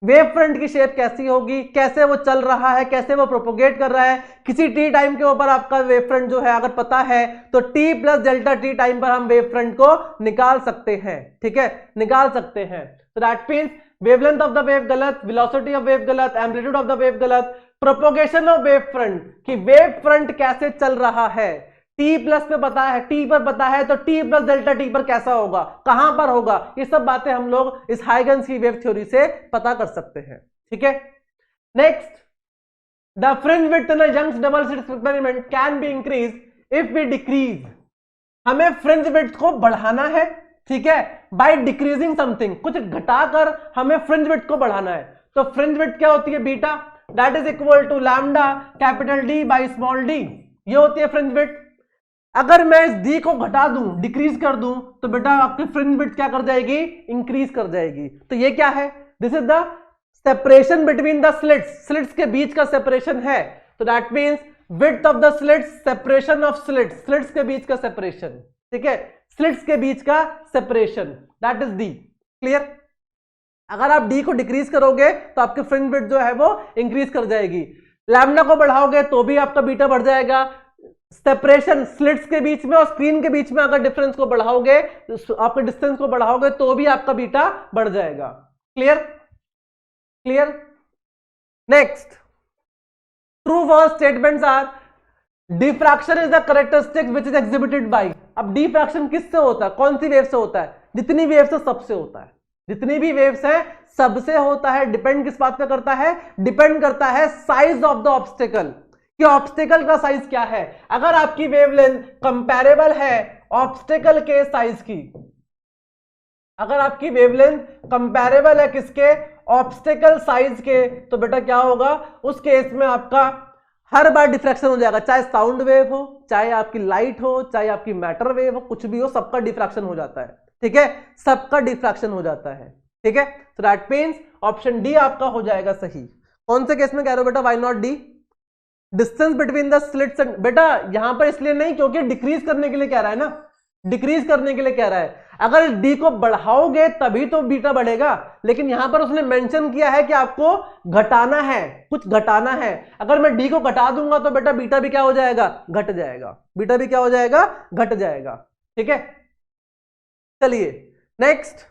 S1: वेव फ्रंट की शेप कैसी होगी, कैसे वो चल रहा है, कैसे वो प्रोपोगेट कर रहा है। किसी टी टाइम के ऊपर आपका वेव फ्रंट जो है अगर पता है तो T plus delta T time पर हम वेव फ्रंट को निकाल सकते हैं, ठीक है, निकाल सकते हैं। तो that means wavelength of the wave गलत, वेलोसिटी ऑफ वेव गलत, एम्पलीट्यूड ऑफ द वेव गलत, प्रोपोगेशन ऑफ वेव फ्रंट कि वेव फ्रंट कैसे चल रहा है, टी प्लस पे पता है, टी पर पता है तो टी प्लस डेल्टा टी पर कैसा होगा, कहां पर होगा, ये सब बातें हम लोग इस हाइगन्स की वेव थ्योरी से पता कर सकते हैं, ठीक है। Next, the fringe width in a Young's double slit experiment can be increase if we decrease, हमें फ्रिंज विड्थ को बढ़ाना है, ठीक है, बाय डिक्रीजिंग समथिंग, कुछ घटाकर हमें फ्रिंज विड्थ को बढ़ाना है। तो फ्रिंज विड्थ क्या होती है, beta, that is equal to lambda capital D by small d, ये होती है फ्रिंज विड्थ। अगर मैं इस डी को घटा दूं, डिक्रीज कर दूं, तो बेटा आपकी फ्रिंज विड्थ क्या कर जाएगी, इंक्रीज कर जाएगी। तो ये क्या है, this is the separation between the slits, slits के बीच का सेपरेशन है। तो that means width of the slits, separation of slits, slits के बीच का सेपरेशन, ठीक है, स्लिट्स के बीच का separation, that is D, clear. अगर आप डी को डिक्रीज करोगे तो आपकी फ्रिंज विड्थ जो है वो इंक्रीज कर जाएगी, लैम्डा को बढ़ाओगे तो भी आपका बीटा बढ़ जाएगा, सेपरेशन स्लिट्स के बीच में और स्क्रीन के बीच में अगर डिफरेंस को बढ़ाओगे, आपके डिस्टेंस को बढ़ाओगे तो भी आपका बीटा बढ़ जाएगा, clear, clear. Next, true false statements are, diffraction is the characteristic which is exhibited by, अब डिफ्रैक्शन किससे होता है, कौन सी वेव से होता है, जितनी वेव्स है सबसे होता है, जितनी भी वेव्स हैं सबसे होता है। डिपेंड किस बात पे करता है, डिपेंड करता है साइज ऑफ द ऑब्स्टेकल, कि ऑब्स्टेकल का साइज क्या है। अगर आपकी वेवलेंथ कंपैरेबल है ऑब्स्टेकल के साइज की, अगर आपकी वेवलेंथ कंपैरेबल है किसके, ऑब्स्टेकल साइज के, तो बेटा क्या होगा, उस केस में आपका हर बार डिफ्रैक्शन हो जाएगा, चाहे साउंड वेव हो, चाहे आपकी लाइट हो, चाहे आपकी मैटर वेव हो, कुछ भी हो, सबका डिफ्रैक्शन हो जाता है, ठीक है, सबका डिफ्रैक्शन हो जाता है, ठीक है। So that means option D आपका हो जाएगा सही। कौन से केस में कह रहे हो बेटा, why not D, distance between the slits, बेटा यहां पर इसलिए नहीं क्योंकि डिक्रीज करने के लिए कह रहा है ना, डिक्रीज करने के लिए कह रहा है। अगर डी को बढ़ाओगे तभी तो बीटा बढ़ेगा, लेकिन यहां पर उसने मेंशन किया है कि आपको घटाना है, कुछ घटाना है। अगर मैं डी को घटा दूंगा तो बेटा बीटा भी क्या हो जाएगा, घट जाएगा, बीटा भी क्या हो जाएगा, घट जाएगा, ठीक है। चलिए next,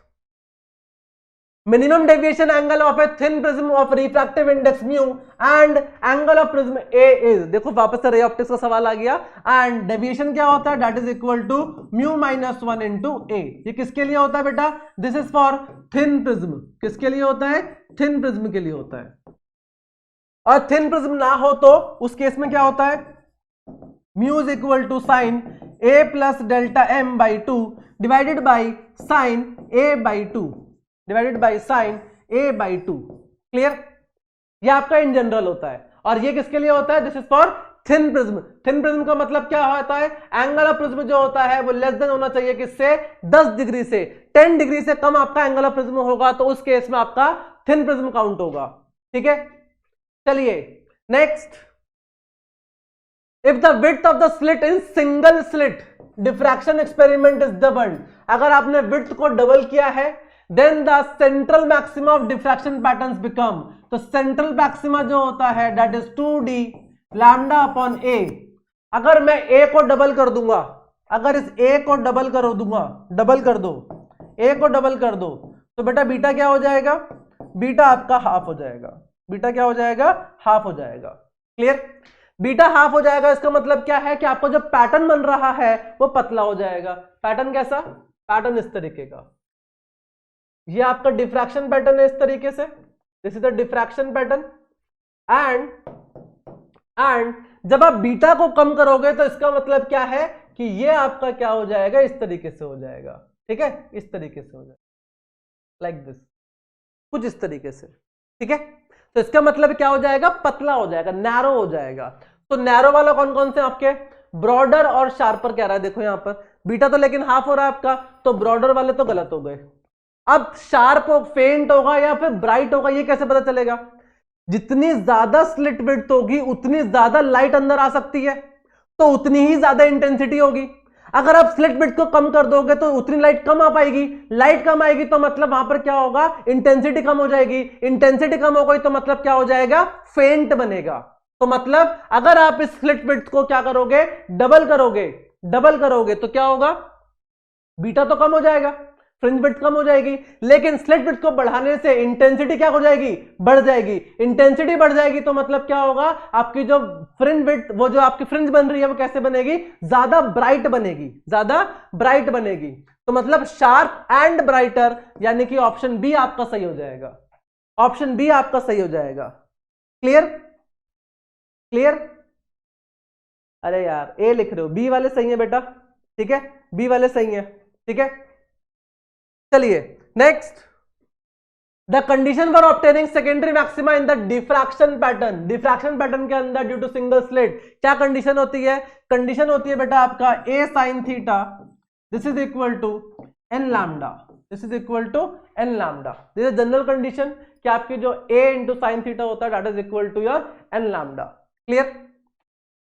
S1: minimum deviation angle of a thin prism of refractive index mu and angle of prism A is, देखो वापस से रे ऑप्टिक्स का सवाल आ गया, एंड डेविएशन क्या होता है, that is equal to mu minus 1 into a. ये किसके लिए होता है बेटा, this is for thin prism, किसके लिए होता है, थिन प्रिज्म के लिए होता है। और थिन प्रिज्म ना हो तो उस केस में क्या होता है, mu is equal to sine A plus delta M by 2 divided by sine A by 2 divided by sine A by 2, clear. ये आपका इन जनरल होता है, और ये किसके लिए होता है, this is for thin prism. Thin prism का मतलब क्या होता है, एंगल ऑफ प्रिज्म जो होता है वो लेस देन होना चाहिए किससे, 10 डिग्री से, 10 डिग्री से कम आपका एंगल ऑफ प्रिज्म होगा तो उस केस में आपका थिन प्रिज्म काउंट होगा, ठीक है। चलिए next, if the width of the slit in single slit diffraction experiment is doubled, अगर आपने विड्थ को डबल किया है then the central maxima of diffraction patterns become, तो central maxima जो होता है that is 2d lambda upon a। अगर मैं a को डबल कर दूंगा, अगर इस a को डबल कर दूंगा, डबल कर दो, a को डबल कर दो, तो बेटा बीटा क्या हो जाएगा, बीटा आपका हाफ हो जाएगा, बीटा क्या हो जाएगा, हाफ हो जाएगा, क्लियर। बीटा हाफ हो जाएगा, इसका मतलब क्या है कि आपको जो पैटर्न बन रहा है वो पतला हो जाएगा। पैटर्न कैसा, पैटर्न इस तरीके का, ये आपका डिफ्रैक्शन पैटर्न है इस तरीके से, this is the diffraction pattern. And जब आप बीटा को कम करोगे तो इसका मतलब क्या है कि ये आपका क्या हो जाएगा, इस तरीके से हो जाएगा, ठीक है, इस तरीके से हो जाएगा, लाइक दिस, कुछ इस तरीके से, ठीक है। तो इसका मतलब क्या हो जाएगा, पतला हो जाएगा, नैरो हो जाएगा। तो नैरो वाला कौन कौन से आपके, ब्रॉडर और शार्पर कह रहा है, देखो यहां पर बीटा तो लेकिन हाफ हो रहा है आपका, तो ब्रॉडर वाले तो गलत हो गए। अब शार्प फेंट होगा या फिर ब्राइट होगा, ये कैसे पता चलेगा, जितनी ज्यादा स्लिट विड्थ होगी उतनी ज्यादा लाइट अंदर आ सकती है, तो उतनी ही ज्यादा इंटेंसिटी होगी। अगर आप स्लिट विड्थ को कम कर दोगे तो उतनी लाइट कम आ पाएगी, लाइट कम आएगी तो मतलब वहां पर क्या होगा, इंटेंसिटी कम हो जाएगी, इंटेंसिटी कम हो गई तो मतलब क्या हो जाएगा, फेंट बनेगा। तो मतलब अगर आप इस स्लिट विड्थ को क्या करोगे, डबल करोगे तो क्या होगा, बीटा तो कम हो जाएगा, फ्रिंज विड्थ कम हो जाएगी, लेकिन स्लिट विड्थ को बढ़ाने से इंटेंसिटी क्या हो जाएगी, बढ़ जाएगी। इंटेंसिटी बढ़ जाएगी तो मतलब क्या होगा, आपकी जो फ्रिंज विड्थ, वो जो आपकी फ्रिंज बन रही है वो कैसे बनेगी, ज्यादा ब्राइट बनेगी। तो मतलब शार्प एंड ब्राइटर, यानी कि ऑप्शन बी आपका सही हो जाएगा, ऑप्शन बी आपका सही हो जाएगा। क्लियर? अरे यार ए लिख रहे हो, बी वाले सही है बेटा, ठीक है, बी वाले सही है, ठीक है। चलिए next, the condition for obtaining secondary maxima in the diffraction pattern. Diffraction pattern के अंदर ड्यू टू सिंगल स्लिट क्या कंडीशन होती है, कंडीशन होती है बेटा आपका a sine theta this is equal to N lambda, this is equal to N lambda. This is general condition कि आपकी जो ए इंटू साइन थीटा होता है that is equal to your n lambda. Clear?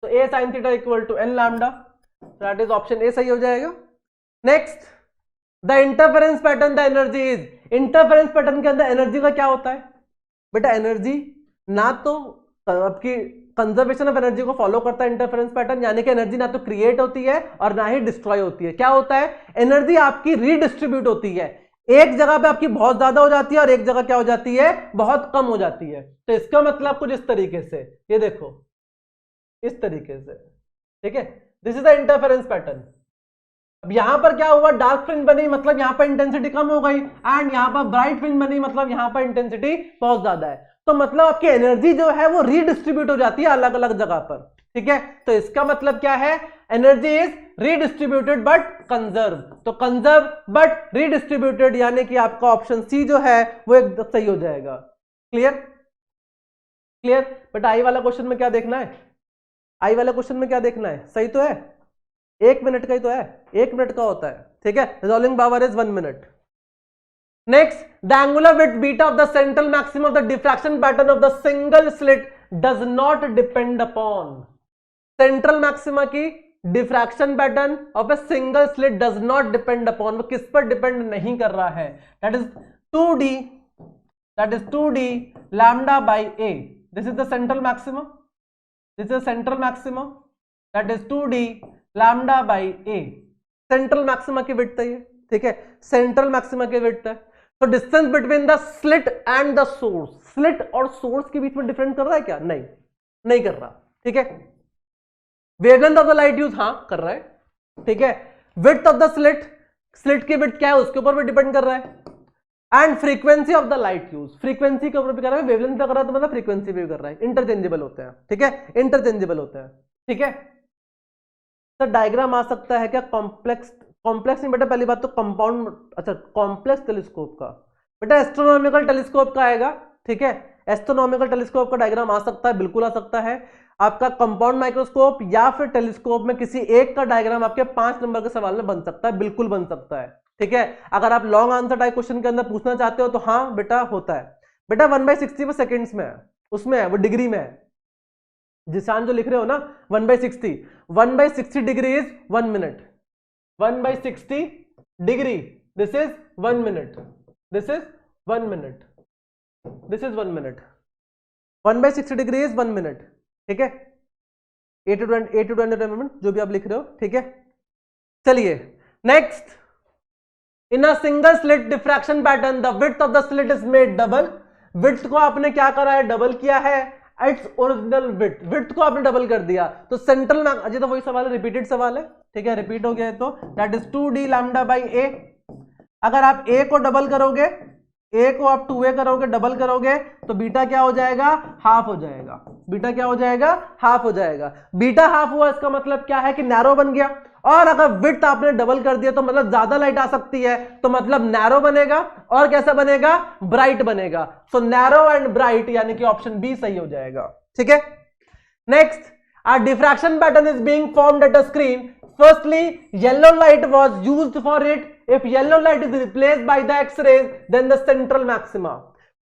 S1: तो ए sine theta equal to N lambda, that is option A सही हो जाएगा। Next, the interference pattern the energy is. Interference pattern के अंदर energy का क्या होता है बेटा, एनर्जी ना तो आपकी कंजर्वेशन ऑफ एनर्जी को फॉलो करता है इंटरफेरेंस पैटर्न, यानी कि एनर्जी ना तो क्रिएट होती है और ना ही डिस्ट्रॉय होती है। क्या होता है, एनर्जी आपकी रीडिस्ट्रीब्यूट होती है, एक जगह पे आपकी बहुत ज्यादा हो जाती है और एक जगह क्या हो जाती है, बहुत कम हो जाती है। तो इसका मतलब कुछ इस तरीके से, ये देखो इस तरीके से, ठीक है, this is the interference pattern. अब यहां पर क्या हुआ, डार्क फ्रिंज बनी मतलब यहां पर इंटेंसिटी कम हो गई, एंड यहां पर ब्राइट फ्रिंज बनी मतलब यहां पर इंटेंसिटी बहुत ज्यादा है। तो मतलब आपकी एनर्जी जो है वो रीडिस्ट्रीब्यूट हो जाती है अलग अलग जगह पर, ठीक है। तो इसका मतलब क्या है, energy is redistributed but conserve. तो कंजर्व बट रीडिस्ट्रीब्यूटेड, यानी कि आपका ऑप्शन सी जो है वो एकदम सही हो जाएगा। क्लियर? बट आई वाला क्वेश्चन में क्या देखना है, आई वाला क्वेश्चन में क्या देखना है, सही तो है, 1 मिनट का ही तो है, 1 मिनट का होता है, ठीक है, resolving power is 1 minute. Next, the angular width beta of the central maximum of the diffraction pattern of the single slit does not depend upon. Central maxima की diffraction pattern of a single slit does not depend upon, वो किस पर depend नहीं कर रहा है, that is 2d lambda by a. This is the central maximum, this is central maximum, that is 2d lambda by A. Central maxima की width है ये, ठीक है, सेंट्रल मैक्सिमा की विड्थ है। तो distance between the slit and the source, slit और source के बीच में डिफरेंट कर रहा है क्या, नहीं कर रहा, ठीक है। Wavelength of the light use, हाँ कर रहा है, ठीक है। विड्थ ऑफ द स्लिट की विड्थ क्या है उसके ऊपर भी डिपेंड कर रहा है, and frequency of the light use, frequency के ऊपर भी कर रहा है, वेवलेंथ पे कर रहा है तो मतलब फ्रीक्वेंसी भी कर रहा है, इंटरचेंजेबल होते हैं, ठीक है, इंटरचेंजेबल होते हैं, ठीक है। तो डायग्राम आ सकता है क्या, कॉम्प्लेक्स नहीं बेटा, पहली बात तो कंपाउंड, अच्छा कॉम्प्लेक्स टेलीस्कोप का, बेटा एस्ट्रोनॉमिकल टेलीस्कोप का आएगा, ठीक है, एस्ट्रोनॉमिकल टेलीस्कोप का डायग्राम आ सकता है, बिल्कुल आ सकता है। आपका कंपाउंड माइक्रोस्कोप या फिर टेलीस्कोप में किसी एक का डायग्राम आपके 5 नंबर के सवाल में बन सकता है, बिल्कुल बन सकता है, ठीक है। अगर आप लॉन्ग आंसर टाइप क्वेश्चन के अंदर पूछना चाहते हो तो हाँ बेटा होता है। बेटा 1/60 वो सेकेंड्स में है, उसमें है, वो डिग्री में है, जिसान जो लिख रहे हो ना 1/60 degree is 1 minute, 1/60 degree this is 1 minute, this is 1 minute, this is 1 minute, 1/60 degree is 1 minute, ठीक है, 8 to 20 मिनट जो भी आप लिख रहे हो, ठीक है। चलिए next, in a single slit diffraction pattern the width of the slit is made double. Width को आपने क्या करा है, डबल किया है, इट्स ओरिजिनल विड्थ को आपने डबल कर दिया। तो सेंट्रल में अजय तो वही सवाल है, रिपीटेड सवाल है, ठीक है, रिपीट हो गया है, तो that is 2d lambda by a. अगर आप ए को डबल करोगे ए को आप 2a करोगे, डबल करोगे तो बीटा क्या हो जाएगा, हाफ हो जाएगा। बीटा क्या हो जाएगा, हाफ हो जाएगा। बीटा हाफ हुआ इसका मतलब क्या है कि नैरो बन गया। और अगर विड्थ आपने डबल कर दिया तो मतलब ज्यादा लाइट आ सकती है, तो मतलब नैरो बनेगा। और कैसा बनेगा, ब्राइट बनेगा। सो नैरो एंड ब्राइट यानी कि ऑप्शन बी सही हो जाएगा। ठीक है, next, a diffraction pattern is being formed at a screen. Firstly, yellow light was used for it. If yellow light is replaced by the X-rays, then the central maxima.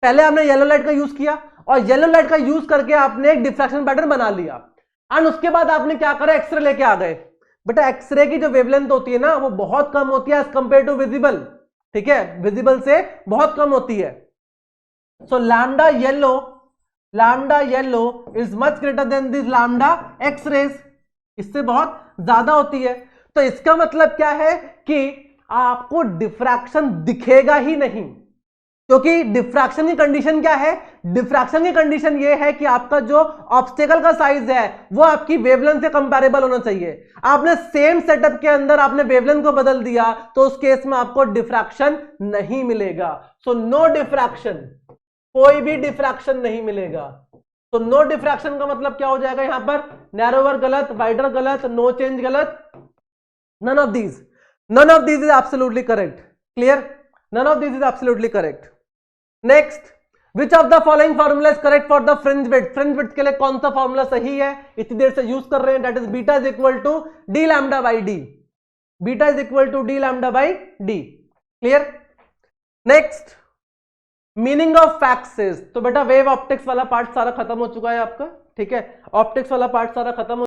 S1: पहले आपने yellow light का use किया और yellow light का use करके आपने एक diffraction pattern बना लिया, एंड उसके बाद आपने क्या करा, एक्सरे लेके आ गए। बेटा एक्सरे की जो वेवलेंथ होती है ना वो बहुत कम होती है एज कंपेयर टू विजिबल। ठीक है, विजिबल से बहुत कम होती है। So lambda yellow is much greater than this lambda X rays, इससे बहुत ज्यादा होती है। तो इसका मतलब क्या है कि आपको डिफ्रैक्शन दिखेगा ही नहीं, क्योंकि डिफ्रैक्शन की कंडीशन क्या है, डिफ्रैक्शन की कंडीशन ये है कि आपका जो ऑब्स्टेकल का साइज है वो आपकी वेवलेंथ से कंपैरेबल होना चाहिए। आपने सेम सेटअप के अंदर आपने वेवलेंथ को बदल दिया तो उस केस में आपको डिफ्रैक्शन नहीं मिलेगा। सो नो डिफ्रैक्शन, कोई भी डिफ्रैक्शन नहीं मिलेगा। तो नो डिफ्रैक्शन का मतलब क्या हो जाएगा, यहां पर नैरोवर गलत, वाइडर गलत, नो चेंज गलत, none of these is absolutely correct. Clear, none of these is absolutely correct. Next, which of the following formula is correct for the fringe width. Fringe width के लिए कौन सा formula सही है, इतनी देर से यूज कर रहे हैं, that is beta is equal to D lambda by D. Beta is equal to D lambda by D. Clear, next, meaning of phases. तो बेटा वेव ऑप्टिक्स वाला पार्ट सारा खत्म हो चुका है आपका। ठीक है, ऑप्टिक्स वाला पार्ट सारा खत्म हो